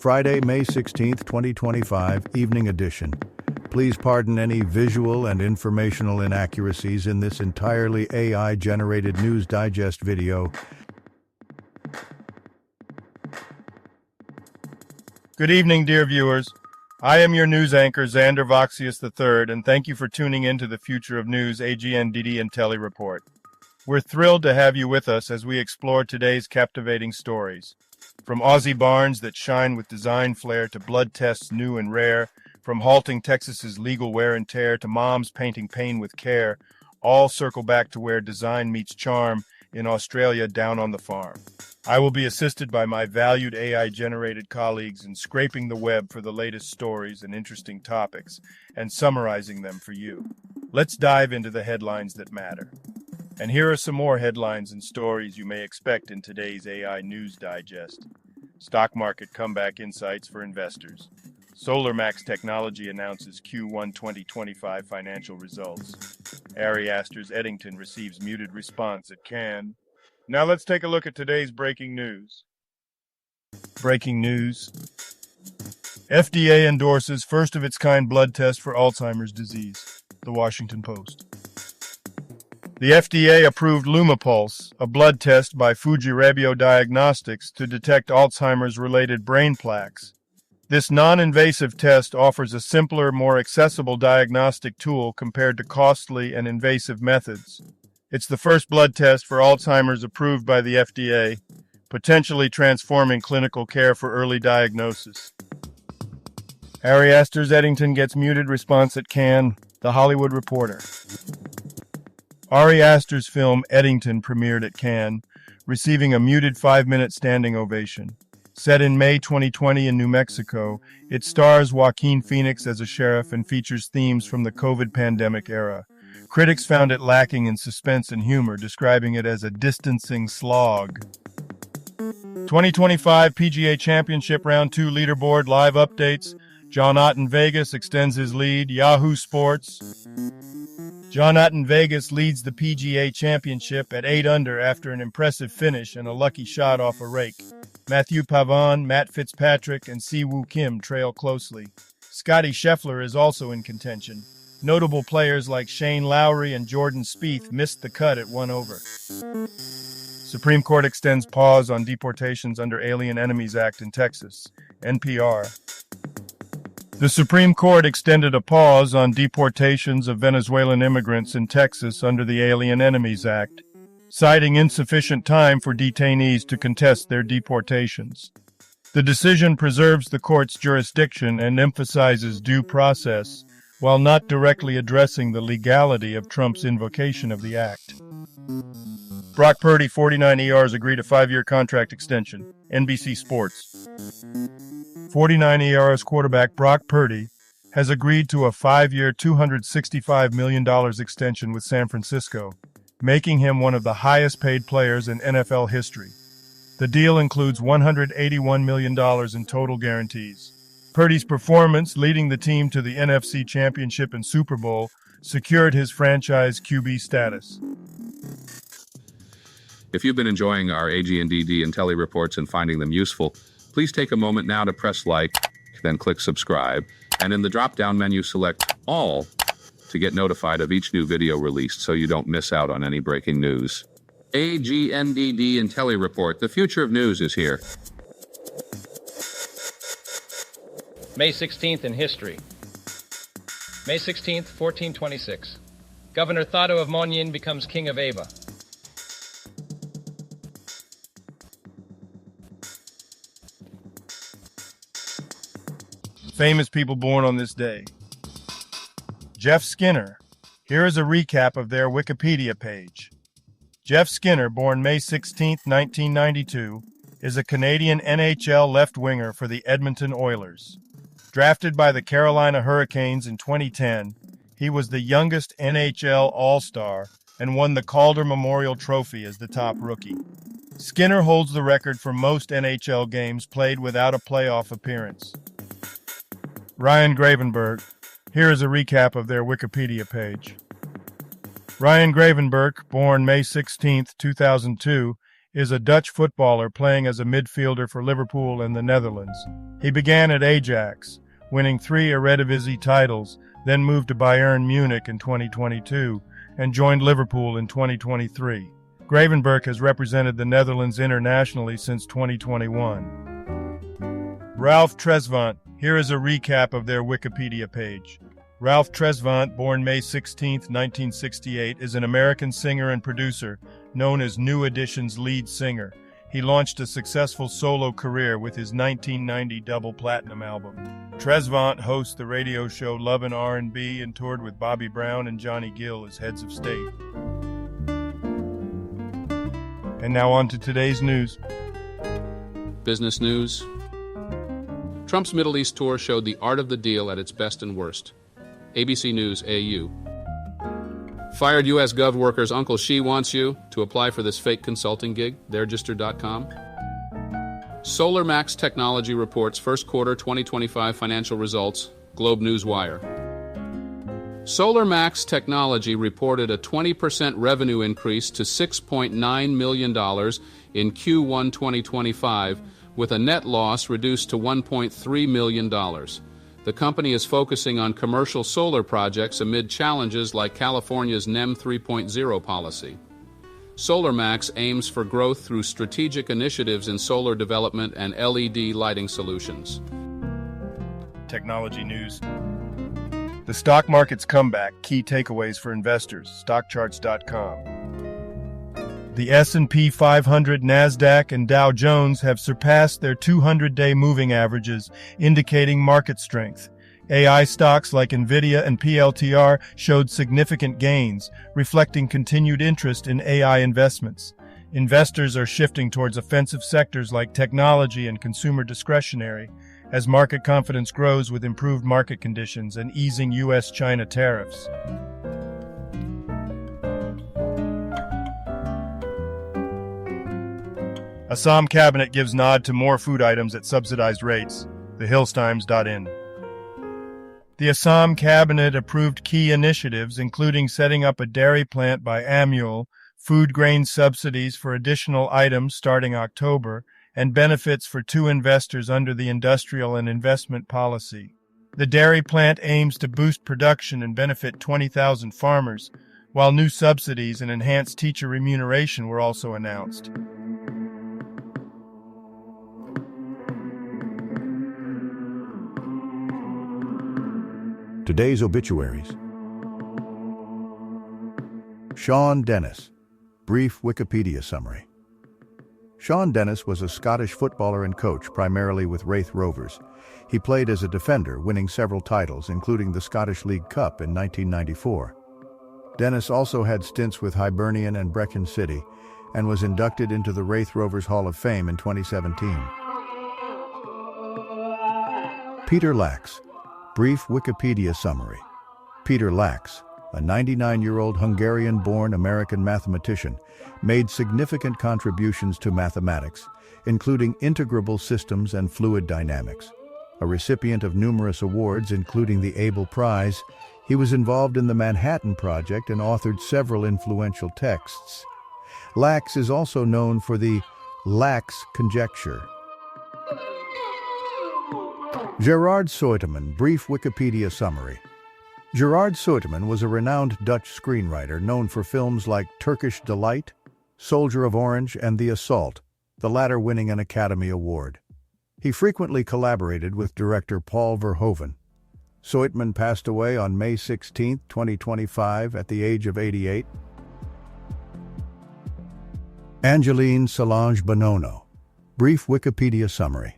Friday, May 16, 2025, Evening Edition. Please pardon any visual and informational inaccuracies in this entirely AI-generated News Digest video. Good evening, dear viewers. I am your news anchor, Xander Voxius III, and thank you for tuning in to the Future of News AGNDD intelliReport. We're thrilled to have you with us as we explore today's captivating stories. From Aussie barns that shine with design flair to blood tests new and rare, from halting Texas's legal wear and tear to moms painting pain with care, all circle back to where design meets charm in Australia down on the farm. I will be assisted by my valued AI-generated colleagues in scraping the web for the latest stories and interesting topics and summarizing them for you. Let's dive into the headlines that matter. And here are some more headlines and stories you may expect in today's AI News Digest. Stock market comeback insights for investors. SolarMax Technology announces Q1 2025 financial results. Ari Aster's Eddington receives muted response at Cannes. Now let's take a look at today's breaking news. Breaking news. FDA endorses first-of-its-kind blood test for Alzheimer's disease. The Washington Post. The FDA approved Lumipulse, a blood test by Fujirebio Diagnostics to detect Alzheimer's-related brain plaques. This non-invasive test offers a simpler, more accessible diagnostic tool compared to costly and invasive methods. It's the first blood test for Alzheimer's approved by the FDA, potentially transforming clinical care for early diagnosis. Ari Aster's Eddington gets muted response at Cannes. The Hollywood Reporter. Ari Aster's film Eddington premiered at Cannes, receiving a muted 5-minute standing ovation. Set in May 2020 in New Mexico, it stars Joaquin Phoenix as a sheriff and features themes from the COVID pandemic era. Critics found it lacking in suspense and humor, describing it as a distancing slog. 2025 PGA Championship Round 2 leaderboard live updates. John Ott in Vegas extends his lead. Yahoo Sports. John Ott in Vegas leads the PGA Championship at 8 under after an impressive finish and a lucky shot off a rake. Matthew Pavon, Matt Fitzpatrick, and Siwoo Kim trail closely. Scottie Scheffler is also in contention. Notable players like Shane Lowry and Jordan Spieth missed the cut at 1 over. Supreme Court extends pause on deportations under Alien Enemies Act in Texas. NPR. The Supreme Court extended a pause on deportations of Venezuelan immigrants in Texas under the Alien Enemies Act, citing insufficient time for detainees to contest their deportations. The decision preserves the court's jurisdiction and emphasizes due process, while not directly addressing the legality of Trump's invocation of the act. Brock Purdy, 49 ERs, agreed a 5-year contract extension. NBC Sports. 49 ERs quarterback Brock Purdy has agreed to a 5-year, $265 million extension with San Francisco, making him one of the highest-paid players in NFL history. The deal includes $181 million in total guarantees. Purdy's performance, leading the team to the NFC Championship and Super Bowl, secured his franchise QB status. If you've been enjoying our AGNDD intelliReports and finding them useful, please take a moment now to press like, then click subscribe, and in the drop-down menu select All to get notified of each new video released so you don't miss out on any breaking news. AGNDD intelliReport, the future of news is here. May 16th in history. May 16th, 1426. Governor Thado of Monyin becomes king of Ava. Famous people born on this day. Jeff Skinner. Here is a recap of their Wikipedia page. Jeff Skinner, born May 16, 1992, is a Canadian NHL left-winger for the Edmonton Oilers. Drafted by the Carolina Hurricanes in 2010, he was the youngest NHL All-Star and won the Calder Memorial Trophy as the top rookie. Skinner holds the record for most NHL games played without a playoff appearance. Ryan Gravenberg. Here is a recap of their Wikipedia page. Ryan Gravenberg, born May 16, 2002, is a Dutch footballer playing as a midfielder for Liverpool in the Netherlands. He began at Ajax, winning 3 Eredivisie titles, then moved to Bayern Munich in 2022 and joined Liverpool in 2023. Gravenberch has represented the Netherlands internationally since 2021. Ralph Tresvant. Here is a recap of their Wikipedia page. Ralph Tresvant, born May 16, 1968, is an American singer and producer known as New Edition's lead singer. He launched a successful solo career with his 1990 double platinum album. Tresvant hosts the radio show Love and R&B and toured with Bobby Brown and Johnny Gill as heads of state. And now on to today's news. Business news. Trump's Middle East tour showed the art of the deal at its best and worst. ABC News AU. Fired U.S. Gov workers Uncle She wants you to apply for this fake consulting gig, theregister.com. SolarMax Technology reports first quarter 2025 financial results, Globe News Wire. SolarMax Technology reported a 20% revenue increase to $6.9 million in Q1 2025, with a net loss reduced to $1.3 million. The company is focusing on commercial solar projects amid challenges like California's NEM 3.0 policy. SolarMax aims for growth through strategic initiatives in solar development and LED lighting solutions. Technology news. The stock market's comeback, key takeaways for investors, stockcharts.com. The S&P 500, NASDAQ, and Dow Jones have surpassed their 200-day moving averages, indicating market strength. AI stocks like NVIDIA and PLTR showed significant gains, reflecting continued interest in AI investments. Investors are shifting towards offensive sectors like technology and consumer discretionary, as market confidence grows with improved market conditions and easing U.S.-China tariffs. Assam Cabinet gives nod to more food items at subsidized rates. TheHillstimes.in. The Assam Cabinet approved key initiatives, including setting up a dairy plant by Amul, food grain subsidies for additional items starting October, and benefits for 2 investors under the Industrial and Investment Policy. The dairy plant aims to boost production and benefit 20,000 farmers, while new subsidies and enhanced teacher remuneration were also announced. Today's obituaries. Sean Dennis. Brief Wikipedia summary. Sean Dennis was a Scottish footballer and coach, primarily with Raith Rovers. He played as a defender, winning several titles, including the Scottish League Cup in 1994. Dennis also had stints with Hibernian and Brecon City, and was inducted into the Raith Rovers Hall of Fame in 2017. Peter Lax. Brief Wikipedia summary. Peter Lax, a 99-year-old Hungarian-born American mathematician, made significant contributions to mathematics, including integrable systems and fluid dynamics. A recipient of numerous awards, including the Abel Prize, he was involved in the Manhattan Project and authored several influential texts. Lax is also known for the Lax conjecture. Gerard Soeteman. Brief Wikipedia summary. Gerard Soeteman was a renowned Dutch screenwriter known for films like Turkish Delight, Soldier of Orange, and The Assault, the latter winning an Academy Award. He frequently collaborated with director Paul Verhoeven. Soeteman passed away on May 16, 2025, at the age of 88. Angeline Solange Bonono. Brief Wikipedia summary.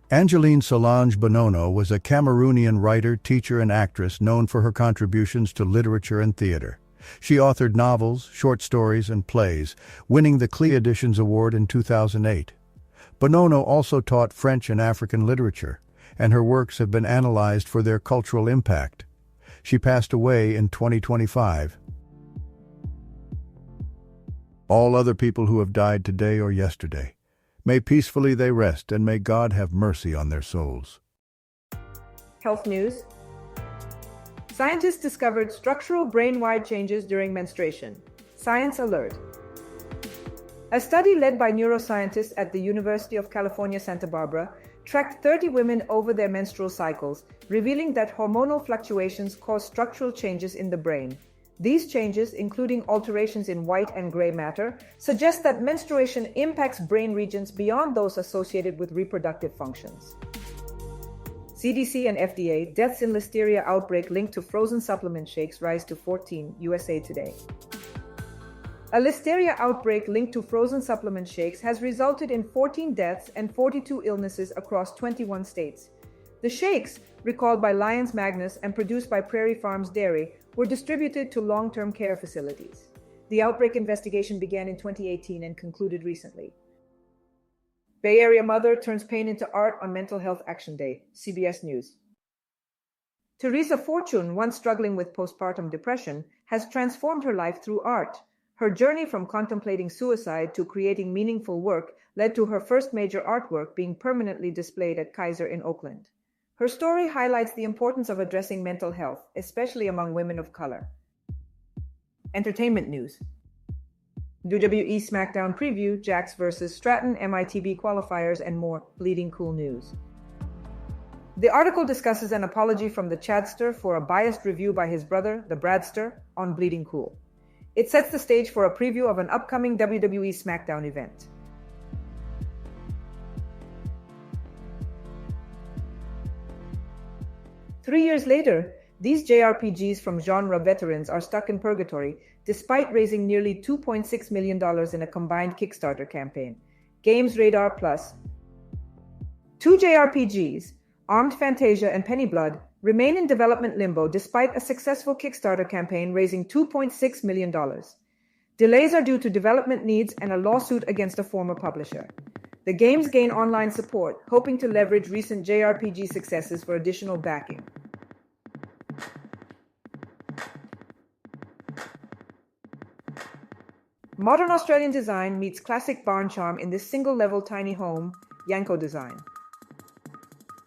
Angeline Solange Bonono was a Cameroonian writer, teacher, and actress known for her contributions to literature and theater. She authored novels, short stories, and plays, winning the Clé Editions Award in 2008. Bonono also taught French and African literature, and her works have been analyzed for their cultural impact. She passed away in 2025. All other people who have died today or yesterday, may peacefully they rest, and may God have mercy on their souls. Health news. Scientists discovered structural brain-wide changes during menstruation. Science alert. A study led by neuroscientists at the University of California, Santa Barbara, tracked 30 women over their menstrual cycles, revealing that hormonal fluctuations cause structural changes in the brain. These changes, including alterations in white and gray matter, suggest that menstruation impacts brain regions beyond those associated with reproductive functions. CDC and FDA, deaths in listeria outbreak linked to frozen supplement shakes rise to 14, USA Today. A listeria outbreak linked to frozen supplement shakes has resulted in 14 deaths and 42 illnesses across 21 states. The shakes, recalled by Lyons Magnus and produced by Prairie Farms Dairy, were distributed to long-term care facilities. The outbreak investigation began in 2018 and concluded recently. Bay Area mother turns pain into art on Mental Health Action Day, CBS News. Teresa Fortune, once struggling with postpartum depression, has transformed her life through art. Her journey from contemplating suicide to creating meaningful work led to her first major artwork being permanently displayed at Kaiser in Oakland. Her story highlights the importance of addressing mental health, especially among women of color. Entertainment news. WWE SmackDown preview, Jax vs. Stratton, MITB qualifiers, and more. Bleeding Cool news. The article discusses an apology from the Chadster for a biased review by his brother, the Bradster, on Bleeding Cool. It sets the stage for a preview of an upcoming WWE SmackDown event. Three years later, these JRPGs from genre veterans are stuck in purgatory despite raising nearly $2.6 million in a combined Kickstarter campaign. Games Radar Plus. Two JRPGs, Armed Fantasia and Pennyblood, remain in development limbo despite a successful Kickstarter campaign raising $2.6 million. Delays are due to development needs and a lawsuit against a former publisher. The games gain online support, hoping to leverage recent JRPG successes for additional backing. Modern Australian design meets classic barn charm in this single-level tiny home, Yanko design.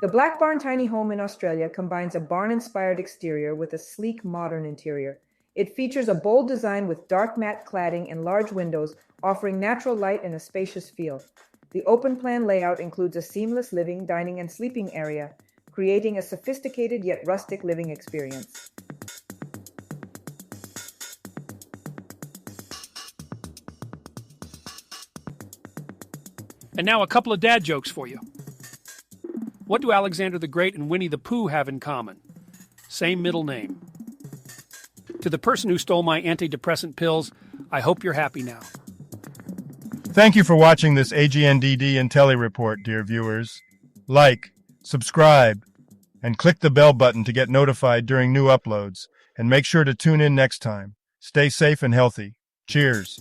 The Black Barn tiny home in Australia combines a barn-inspired exterior with a sleek, modern interior. It features a bold design with dark matte cladding and large windows, offering natural light and a spacious feel. The open-plan layout includes a seamless living, dining, and sleeping area, creating a sophisticated yet rustic living experience. And now a couple of dad jokes for you. What do Alexander the Great and Winnie the Pooh have in common? Same middle name. To the person who stole my antidepressant pills, I hope you're happy now. Thank you for watching this AGNDD intelliReport, dear viewers. Like, subscribe, and click the bell button to get notified during new uploads. And make sure to tune in next time. Stay safe and healthy. Cheers.